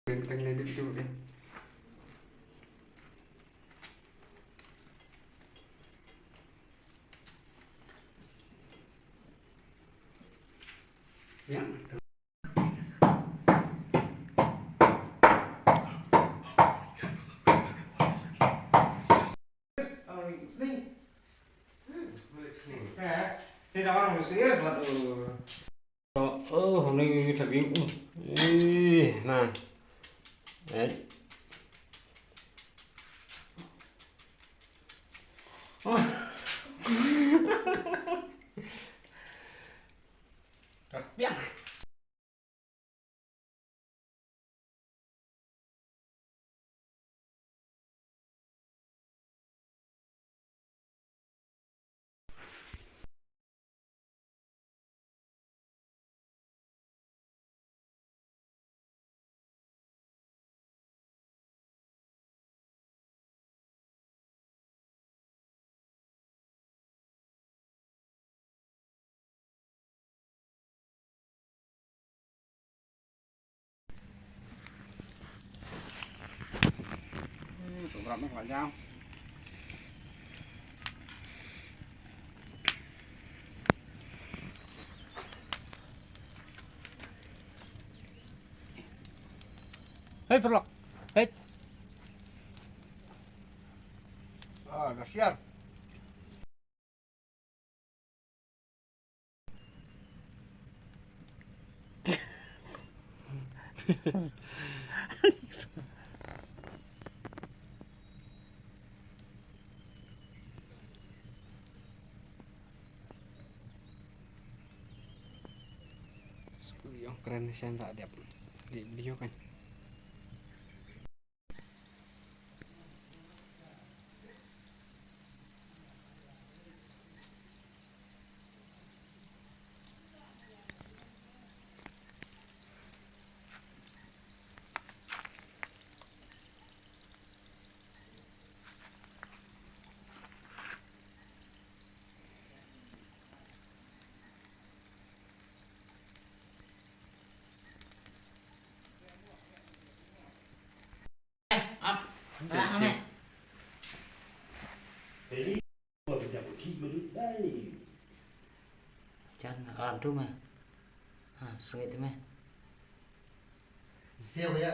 Tầng này được đây. Yeah. Thế đó là sẽ là hôm nay thật biến này đấy. Rồi biết này. Tụi gặp nó phải dao. Hei, perlok. Hei. Ah, kasihan. Yang keren sih tak ada di video kan. Làm này. Thế mà mình nhập khi mà đứng đây. Chân ăn trúng mà. À, sợi thế mà. Siêu vậy ạ.